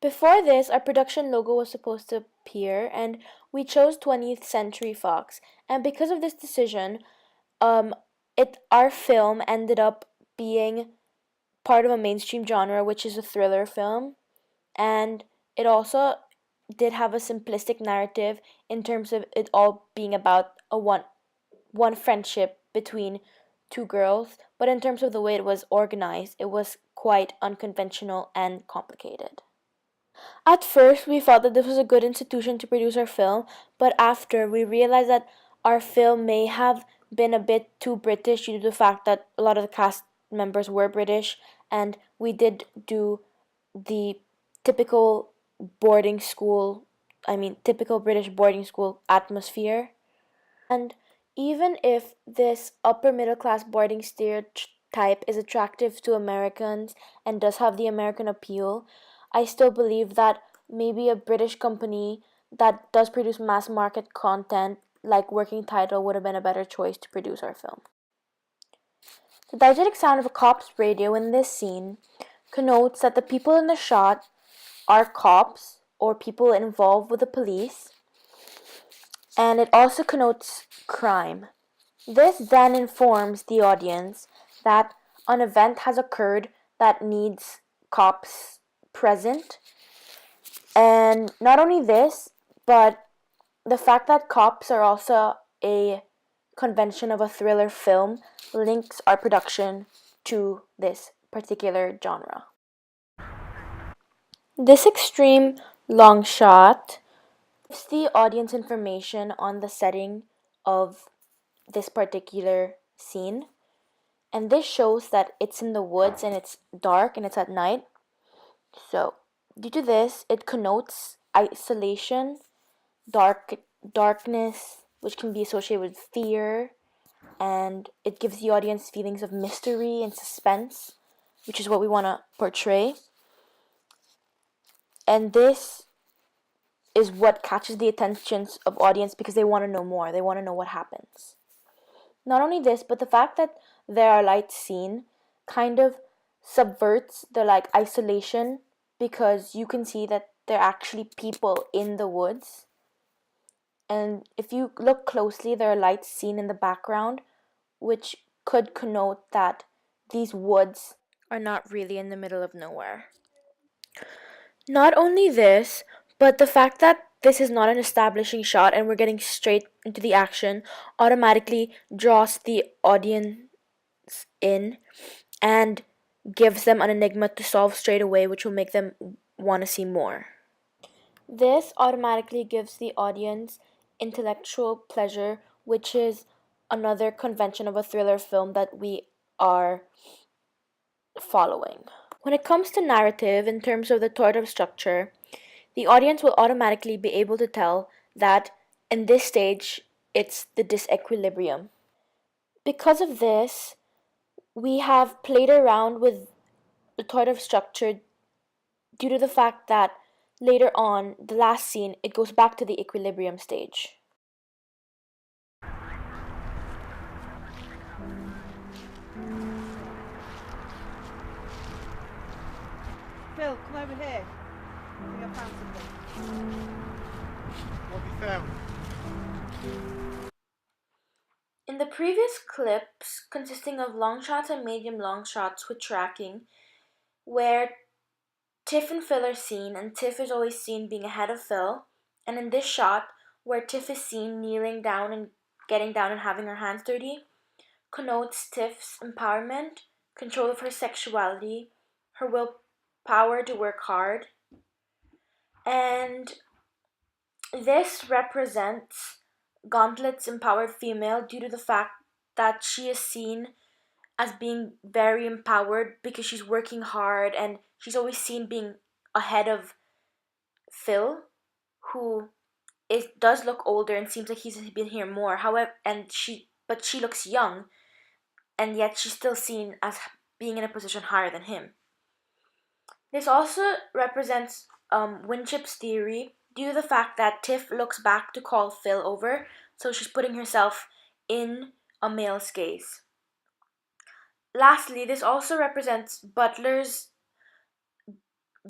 Before this, our production logo was supposed to appear, and we chose 20th Century Fox. And because of this decision, um, our film ended up being part of a mainstream genre, which is a thriller film, and it also did have a simplistic narrative in terms of it all being about a one friendship between two girls, but in terms of the way it was organized, it was quite unconventional and complicated. At first, we thought that this was a good institution to produce our film, but after we realized that our film may have been a bit too British due to the fact that a lot of the cast members were British, and we did do the typical typical British boarding school atmosphere. And even if this upper middle class boarding stereotype is attractive to Americans and does have the American appeal, I still believe that maybe a British company that does produce mass market content like Working Title would have been a better choice to produce our film. The diegetic sound of a cop's radio in this scene connotes that the people in the shot are cops or people involved with the police, and it also connotes crime. This then informs the audience that an event has occurred that needs cops present. And not only this, but the fact that cops are also a convention of a thriller film links our production to this particular genre. This extreme long shot gives the audience information on the setting of this particular scene. And this shows that it's in the woods and it's dark and it's at night. So, due to this, it connotes isolation, darkness, which can be associated with fear, and it gives the audience feelings of mystery and suspense, which is what we want to portray. And this is what catches the attentions of audience because they want to know more. They want to know what happens. Not only this, but the fact that there are lights seen kind of subverts the isolation because you can see that there are actually people in the woods. And if you look closely, there are lights seen in the background, which could connote that these woods are not really in the middle of nowhere. Not only this, but the fact that this is not an establishing shot and we're getting straight into the action automatically draws the audience in and gives them an enigma to solve straight away, which will make them want to see more. This automatically gives the audience intellectual pleasure, which is another convention of a thriller film that we are following. When it comes to narrative, in terms of the thought of structure, the audience will automatically be able to tell that in this stage it's the disequilibrium. Because of this, we have played around with the thought of structure due to the fact that later on, the last scene, it goes back to the equilibrium stage. Phil, come over here. I think I found something. What have you found? In the previous clips, consisting of long shots and medium long shots with tracking, where Tiff and Phil are seen, and Tiff is always seen being ahead of Phil, and in this shot, where Tiff is seen kneeling down and getting down and having her hands dirty, connotes Tiff's empowerment, control of her sexuality, her willpower to work hard, and this represents Gauntlet's empowered female due to the fact that she is seen as being very empowered because she's working hard and she's always seen being ahead of Phil, who does look older and seems like he's been here more. However, but she looks young, and yet she's still seen as being in a position higher than him. This also represents Winship's theory due to the fact that Tiff looks back to call Phil over, so she's putting herself in a male's gaze. Lastly, this also represents Butler's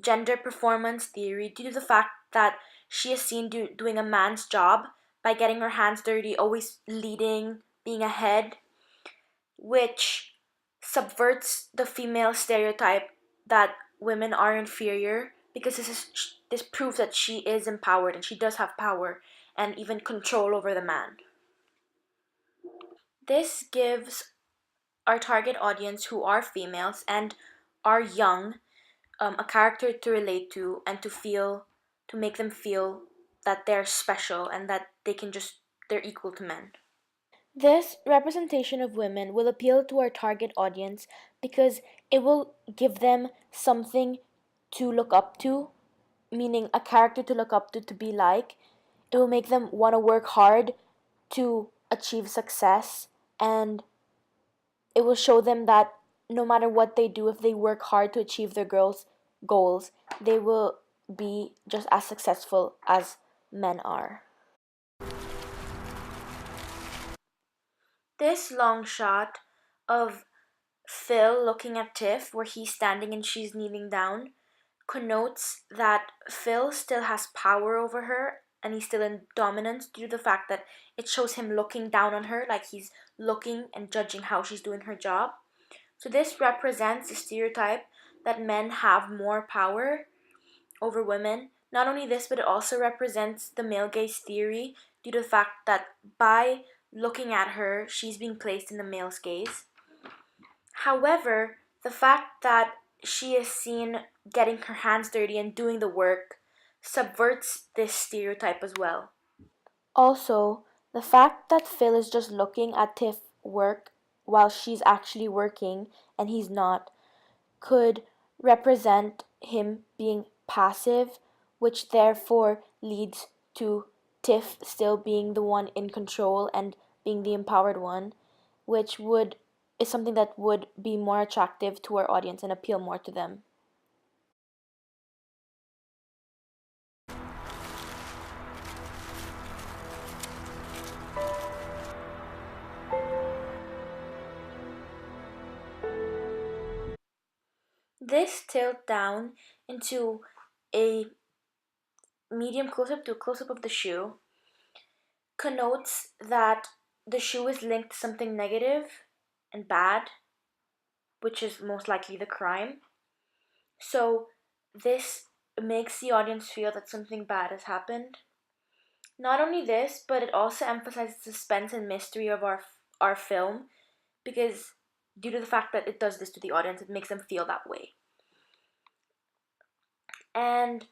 gender performance theory due to the fact that she is seen doing a man's job by getting her hands dirty, always leading, being ahead, which subverts the female stereotype that women are inferior because this proves that she is empowered and she does have power and even control over the man. This gives our target audience, who are females and are young, a character to relate to and to make them feel that they're special and that they're equal to men. This representation of women will appeal to our target audience because it will give them something to look up to, meaning a character to look up to be like. It will make them want to work hard to achieve success, and it will show them that no matter what they do, if they work hard to achieve their girls' goals, they will be just as successful as men are. This long shot of Phil looking at Tiff, where he's standing and she's kneeling down, connotes that Phil still has power over her and he's still in dominance due to the fact that it shows him looking down on her, like he's looking and judging how she's doing her job. So this represents the stereotype that men have more power over women. Not only this, but it also represents the male gaze theory due to the fact that by looking at her, she's being placed in the male's gaze. However, the fact that she is seen getting her hands dirty and doing the work subverts this stereotype as well. Also, the fact that Phil is just looking at Tiff work while she's actually working and he's not could represent him being passive, which therefore leads to Tiff still being the one in control and being the empowered one, which would is something that would be more attractive to our audience and appeal more to them. This tilt down into a medium close-up to a close-up of the shoe connotes that the shoe is linked to something negative and bad, which is most likely the crime. So this makes the audience feel that something bad has happened. Not only this, but it also emphasizes suspense and mystery of our film because due to the fact that it does this to the audience, it makes them feel that way. And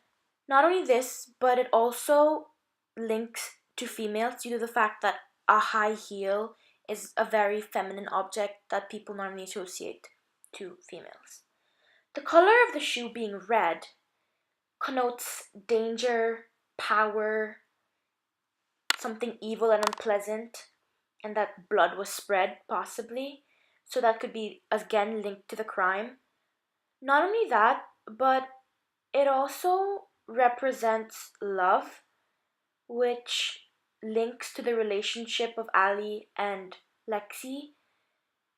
not only this, but it also links to females due to the fact that a high heel is a very feminine object that people normally associate to females. The color of the shoe being red connotes danger, power, something evil and unpleasant, and that blood was spread, possibly. So that could be again linked to the crime. Not only that, but it also represents love, which links to the relationship of Ali and Lexi,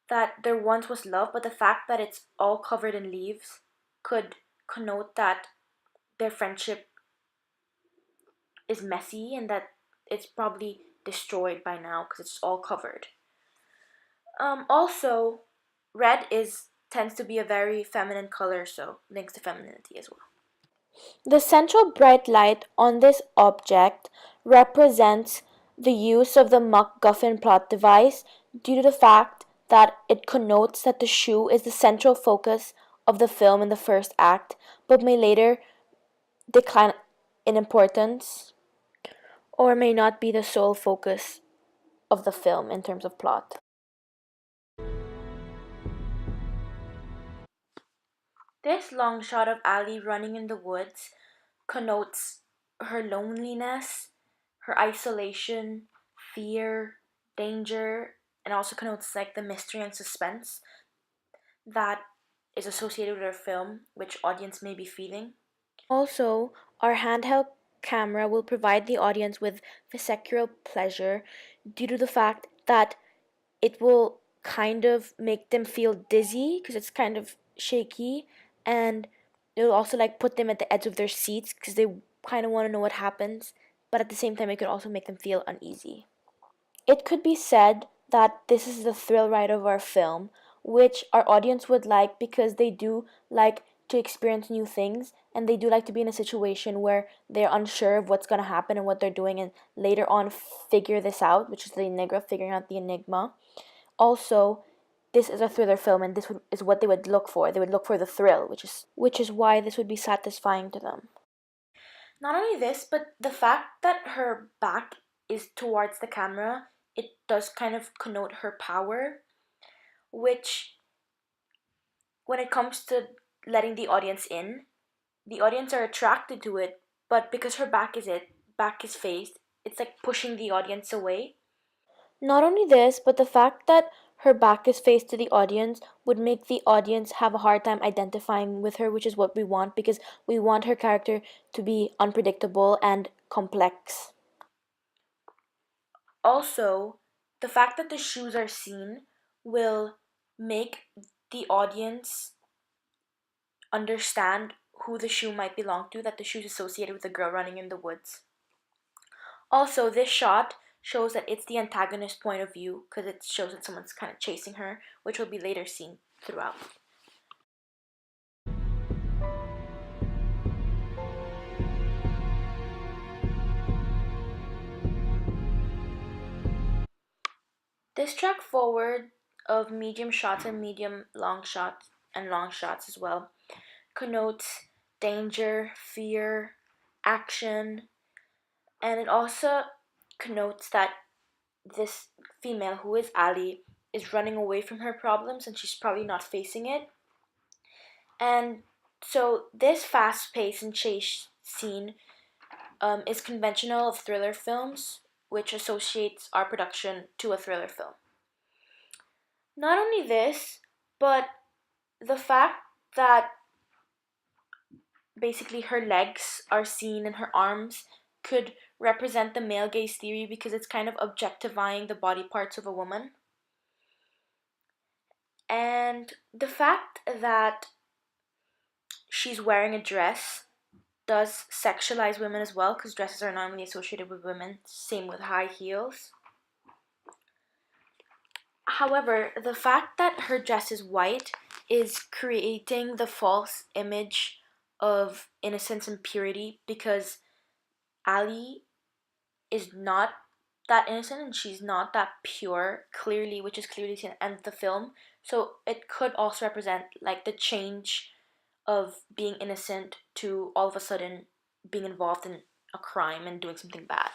that there once was love, but the fact that it's all covered in leaves could connote that their friendship is messy and that it's probably destroyed by now because it's all covered. Also, red is tends to be a very feminine color, so links to femininity as well. The central bright light on this object represents the use of the MacGuffin plot device due to the fact that it connotes that the shoe is the central focus of the film in the first act, but may later decline in importance or may not be the sole focus of the film in terms of plot. This long shot of Ali running in the woods connotes her loneliness, her isolation, fear, danger, and also connotes like the mystery and suspense that is associated with her film, which audience may be feeling. Also, our handheld camera will provide the audience with visceral pleasure due to the fact that it will kind of make them feel dizzy because it's kind of shaky, and it'll also like put them at the edge of their seats because they kind of want to know what happens, but at the same time, it could also make them feel uneasy. It could be said that this is the thrill ride of our film, which our audience would like because they do like to experience new things and they do like to be in a situation where they're unsure of what's going to happen and what they're doing and later on figure this out, which is the enigma, figuring out the enigma. Also, this is a thriller film and is what they would look for. They would look for the thrill, which is why this would be satisfying to them. Not only this, but the fact that her back is towards the camera, it does kind of connote her power, which, when it comes to letting the audience in, the audience are attracted to it, but because her back is faced, it's like pushing the audience away. Not only this, but the fact that her back is faced to the audience would make the audience have a hard time identifying with her, which is what we want because we want her character to be unpredictable and complex. Also, the fact that the shoes are seen will make the audience understand who the shoe might belong to, that the shoe is associated with a girl running in the woods. Also, this shot shows that it's the antagonist point of view because it shows that someone's kind of chasing her, which will be later seen throughout. This track forward of medium shots and medium long shots and long shots as well connotes danger, fear, action, and it also connotes that this female, who is Ali, is running away from her problems and she's probably not facing it. And so this fast pace and chase scene is conventional of thriller films, which associates our production to a thriller film. Not only this, but the fact that basically her legs are seen and her arms could represent the male gaze theory because it's kind of objectifying the body parts of a woman. And the fact that she's wearing a dress does sexualize women as well because dresses are normally associated with women, same with high heels. However, the fact that her dress is white is creating the false image of innocence and purity because Ali is not that innocent and she's not that pure, clearly, which is clearly seen in the film. So it could also represent like the change of being innocent to all of a sudden being involved in a crime and doing something bad.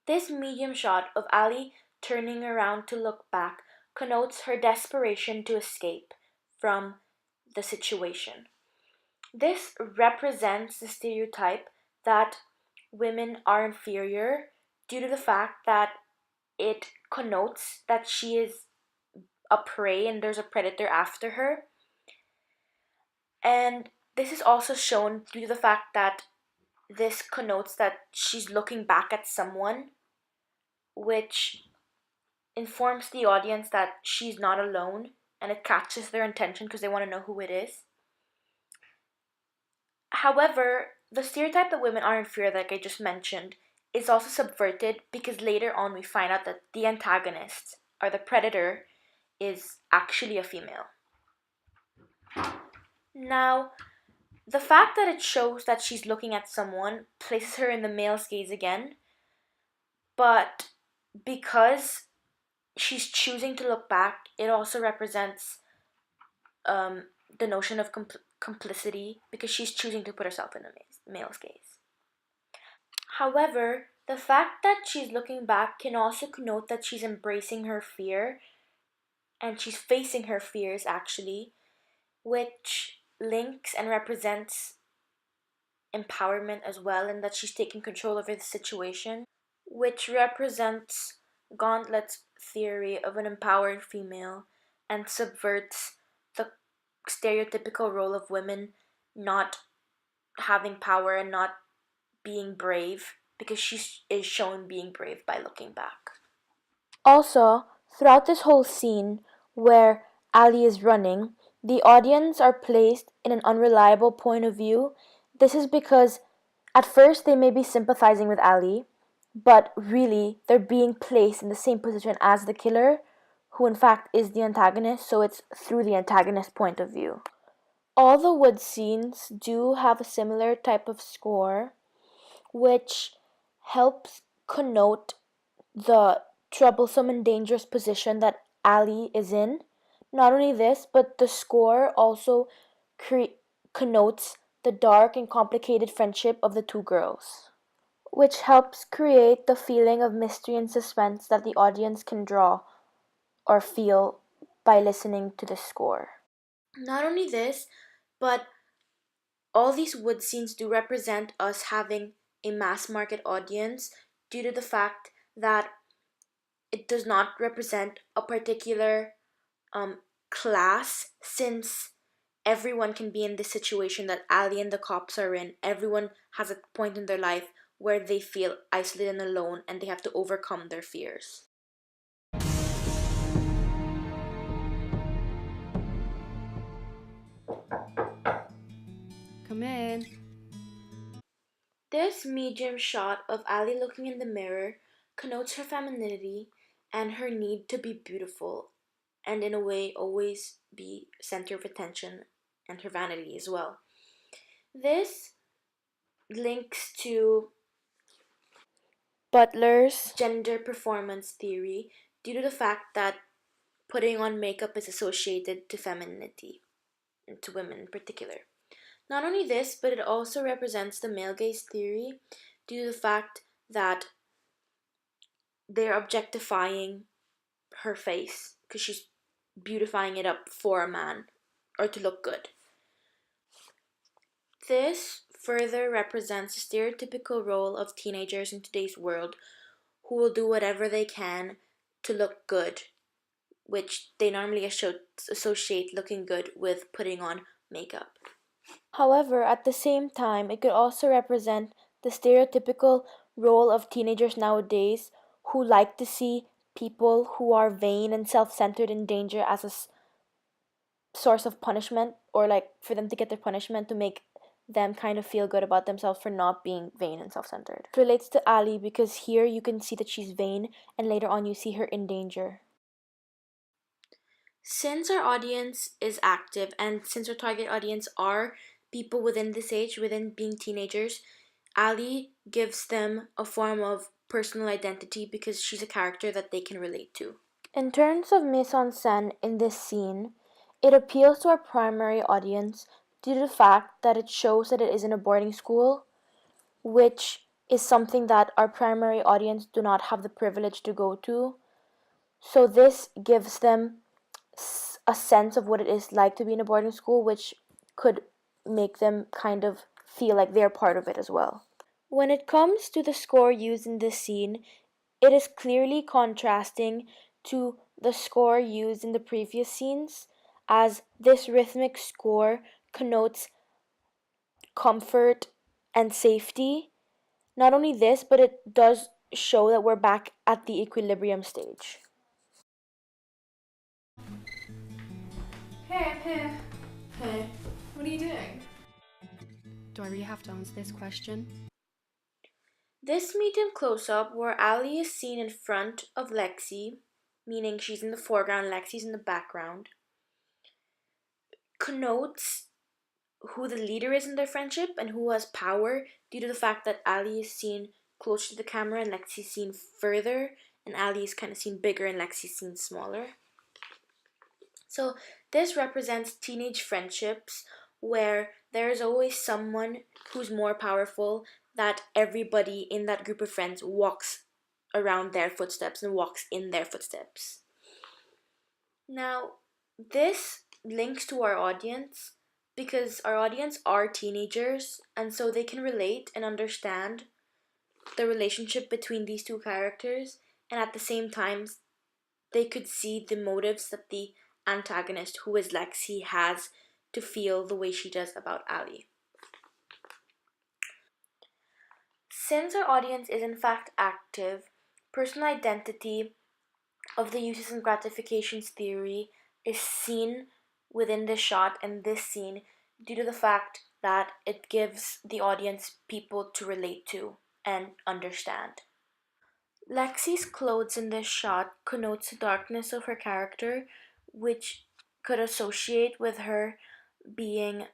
This medium shot of Ali turning around to look back connotes her desperation to escape from the situation. This represents the stereotype that women are inferior due to the fact that it connotes that she is a prey and there's a predator after her. And this is also shown due to the fact that this connotes that she's looking back at someone, which informs the audience that she's not alone and it catches their attention because they want to know who it is. However, the stereotype that women are inferior, like I just mentioned, is also subverted because later on we find out that the antagonist, or the predator, is actually a female. Now, the fact that it shows that she's looking at someone places her in the male's gaze again, but because she's choosing to look back, it also represents the notion of complicity because she's choosing to put herself in the male's gaze. However, the fact that she's looking back can also connote that she's embracing her fear and she's facing her fears actually, which links and represents empowerment as well, and that she's taking control over the situation, which represents Gauntlet's theory of an empowered female and subverts the stereotypical role of women not having power and not being brave because she is shown being brave by looking back. Also, throughout this whole scene where Ali is running, the audience are placed in an unreliable point of view. This is because at first they may be sympathizing with Ali, but really they're being placed in the same position as the killer, who in fact is the antagonist, so it's through the antagonist's point of view. All the wood scenes do have a similar type of score, which helps connote the troublesome and dangerous position that Ali is in. Not only this, but the score also connotes the dark and complicated friendship of the two girls, which helps create the feeling of mystery and suspense that the audience can draw or feel by listening to the score. Not only this, but all these wood scenes do represent us having a mass market audience due to the fact that it does not represent a particular class, since everyone can be in this situation that Ali and the cops are in. Everyone has a point in their life where they feel isolated and alone and they have to overcome their fears. Come in. This medium shot of Ali looking in the mirror connotes her femininity and her need to be beautiful, and in a way always be center of attention, and her vanity as well. This links to Butler's gender performance theory due to the fact that putting on makeup is associated to femininity, and to women in particular. Not only this, but it also represents the male gaze theory due to the fact that they're objectifying her face because she's beautifying it up for a man or to look good. This further represents the stereotypical role of teenagers in today's world who will do whatever they can to look good, which they normally associate looking good with putting on makeup. However, at the same time, it could also represent the stereotypical role of teenagers nowadays who like to see people who are vain and self-centered in danger as a source of punishment, or like for them to get their punishment to make them kind of feel good about themselves for not being vain and self-centered. It relates to Ali because here you can see that she's vain and later on you see her in danger. Since our audience is active and since our target audience are people within this age, within being teenagers, Ali gives them a form of personal identity because she's a character that they can relate to. In terms of mise-en-scène in this scene, it appeals to our primary audience due to the fact that it shows that it is in a boarding school, which is something that our primary audience do not have the privilege to go to. So this gives them a sense of what it is like to be in a boarding school, which could make them kind of feel like they're part of it as well. When it comes to the score used in this scene, it is clearly contrasting to the score used in the previous scenes, as this rhythmic score connotes comfort and safety. Not only this, but it does show that we're back at the equilibrium stage. Hey, I'm here. Hey, what are you doing? Do I really have to answer this question? This medium close-up where Ali is seen in front of Lexi, meaning she's in the foreground, Lexi's in the background, connotes who the leader is in their friendship and who has power due to the fact that Ali is seen closer to the camera and Lexi is seen further, and Ali is kind of seen bigger and Lexi is seen smaller. So this represents teenage friendships where there is always someone who's more powerful, that everybody in that group of friends walks around their footsteps and walks in their footsteps. Now, this links to our audience because our audience are teenagers, and so they can relate and understand the relationship between these two characters, and at the same time they could see the motives that the antagonist, who is Lexi, has to feel the way she does about Ali. Since our audience is in fact active, personal identity of the uses and gratifications theory is seen within this shot and this scene due to the fact that it gives the audience people to relate to and understand. Lexi's clothes in this shot connotes the darkness of her character, which could associate with her being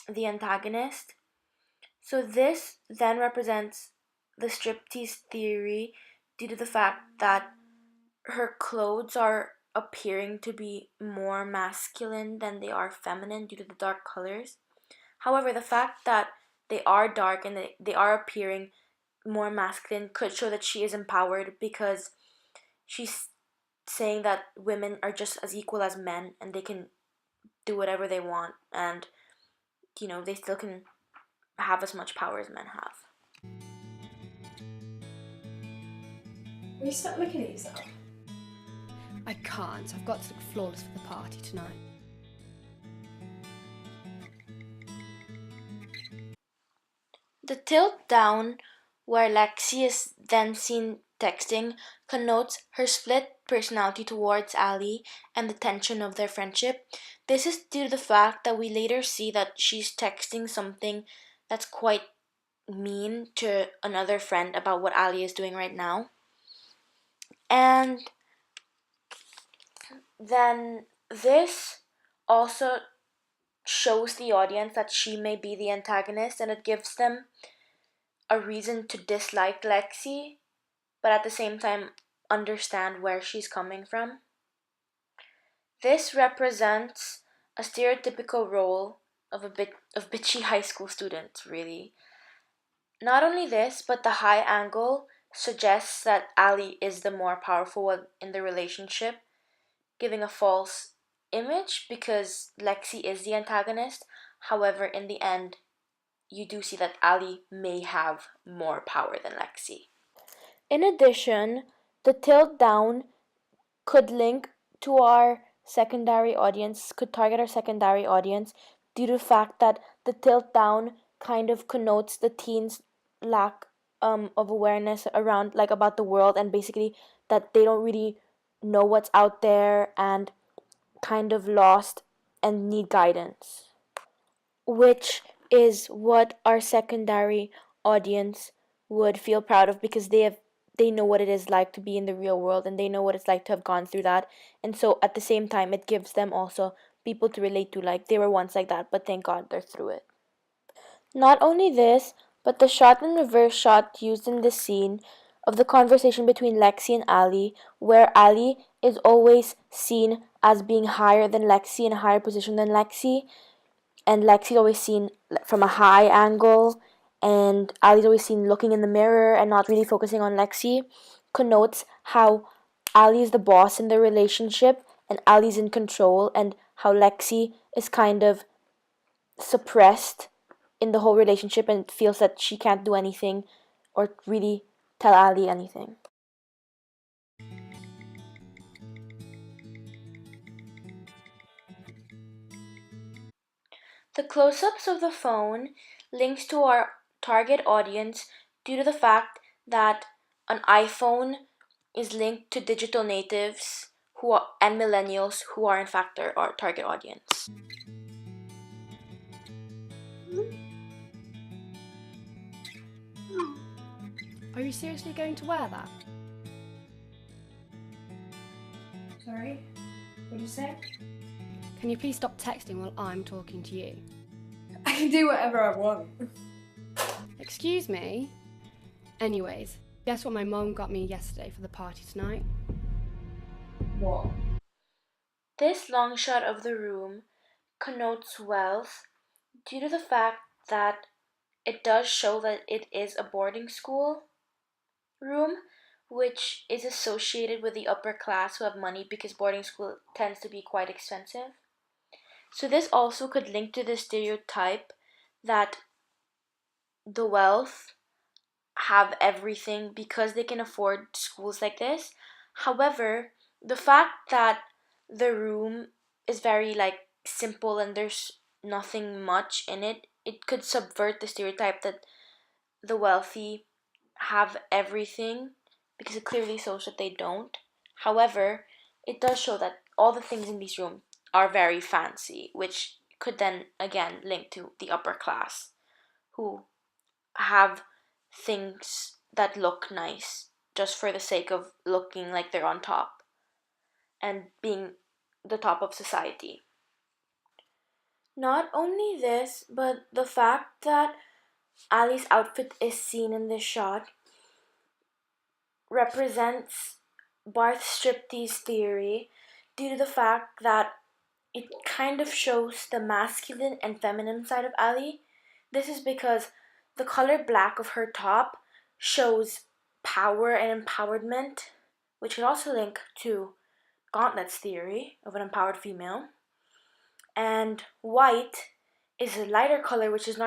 the antagonist. So this then represents the striptease theory due to the fact that her clothes are appearing to be more masculine than they are feminine due to the dark colors. However, the fact that they are dark and they are appearing more masculine could show that she is empowered because she's saying that women are just as equal as men and they can do whatever they want and they still can have as much power as men have. Will you stop looking at yourself? I can't. I've got to look flawless for the party tonight. The tilt down, where Lexi is then seen texting, connotes her split personality towards Ali and the tension of their friendship. This is due to the fact that we later see that she's texting something that's quite mean to another friend about what Ali is doing right now. And then this also shows the audience that she may be the antagonist and it gives them a reason to dislike Lexi, but at the same time understand where she's coming from. This represents a stereotypical role of bitchy high school student, really. Not only this, but the high angle suggests that Ali is the more powerful one in the relationship, giving a false image because Lexi is the antagonist. However, in the end, you do see that Ali may have more power than Lexi. In addition, the tilt down could link to our secondary audience, could target our secondary audience due to the fact that the tilt down kind of connotes the teens' lack of awareness around about the world and basically that they don't really know what's out there and kind of lost and need guidance, which is what our secondary audience would feel proud of because they know what it is like to be in the real world and they know what it's like to have gone through that. And so at the same time it gives them also people to relate to, like they were once like that, but thank God they're through it. Not only this, but the shot and reverse shot used in this scene of the conversation between Lexi and Ali, where Ali is always seen as being higher than Lexi, in a higher position than Lexi, and Lexi's always seen from a high angle, and Ali's always seen looking in the mirror and not really focusing on Lexi, connotes how Ali is the boss in the relationship and Ali's in control, and how Lexi is kind of suppressed in the whole relationship and feels that she can't do anything or really tell Ali anything. The close-ups of the phone links to our target audience due to the fact that an iPhone is linked to digital natives and millennials who are in fact our target audience. Are you seriously going to wear that? Sorry? What'd you say? Can you please stop texting while I'm talking to you? I can do whatever I want. Excuse me? Anyways, guess what my mom got me yesterday for the party tonight? What? This long shot of the room connotes wealth due to the fact that it does show that it is a boarding school room, which is associated with the upper class who have money because boarding school tends to be quite expensive. So this also could link to the stereotype that the wealth have everything because they can afford schools like this. However, the fact that the room is very simple and there's nothing much in it, it could subvert the stereotype that the wealthy have everything because it clearly shows that they don't. However, it does show that all the things in this room are very fancy, which could then again link to the upper class who have things that look nice just for the sake of looking like they're on top and being the top of society. Not only this, but the fact that Ali's outfit is seen in this shot represents Barth's striptease theory due to the fact that it kind of shows the masculine and feminine side of Ali. This is because the color black of her top shows power and empowerment, which could also link to Gauntlet's theory of an empowered female. And white is a lighter color, which is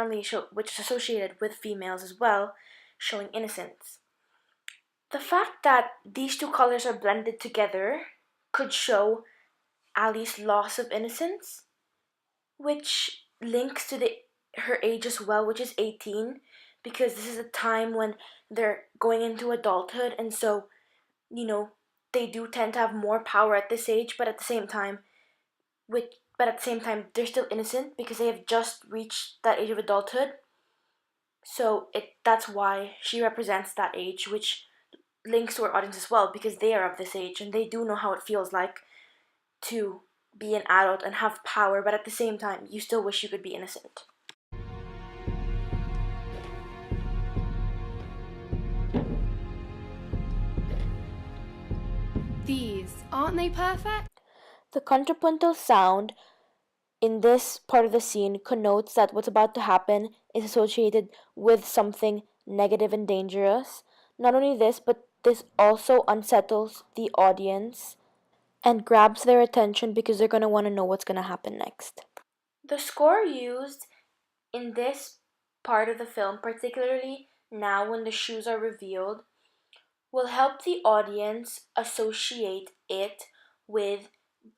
which is associated with females as well, showing innocence. The fact that these two colors are blended together could show Ali's loss of innocence, which links to her age as well, which is 18, because this is a time when they're going into adulthood, and so, they do tend to have more power at this age, but at the same time, they're still innocent because they have just reached that age of adulthood. So that's why she represents that age, which links to our audience as well, because they are of this age and they do know how it feels like to be an adult and have power, but at the same time, you still wish you could be innocent. These, aren't they perfect? The contrapuntal sound in this part of the scene connotes that what's about to happen is associated with something negative and dangerous. Not only this, but this also unsettles the audience and grabs their attention because they're going to want to know what's going to happen next. The score used in this part of the film, particularly now when the shoes are revealed, will help the audience associate it with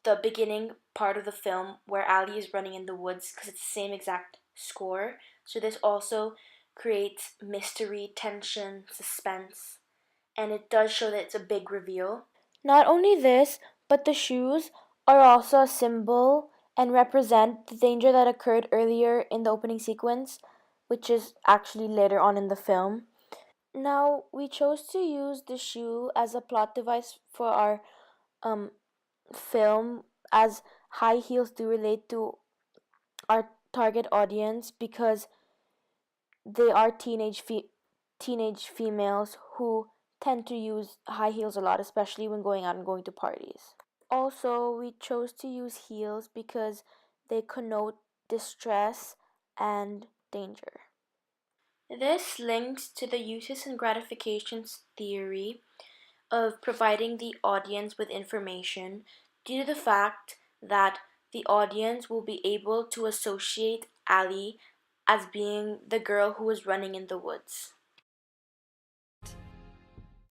the beginning part of the film where Ali is running in the woods because it's the same exact score. So this also creates mystery, tension, suspense, and it does show that it's a big reveal. Not only this, but the shoes are also a symbol and represent the danger that occurred earlier in the opening sequence, which is actually later on in the film. Now, we chose to use the shoe as a plot device for our um, film, as high heels do relate to our target audience because they are teenage females who tend to use high heels a lot, especially when going out and going to parties. Also, we chose to use heels because they connote distress and danger. This links to the uses and gratifications theory of providing the audience with information due to the fact that the audience will be able to associate Ali as being the girl who was running in the woods.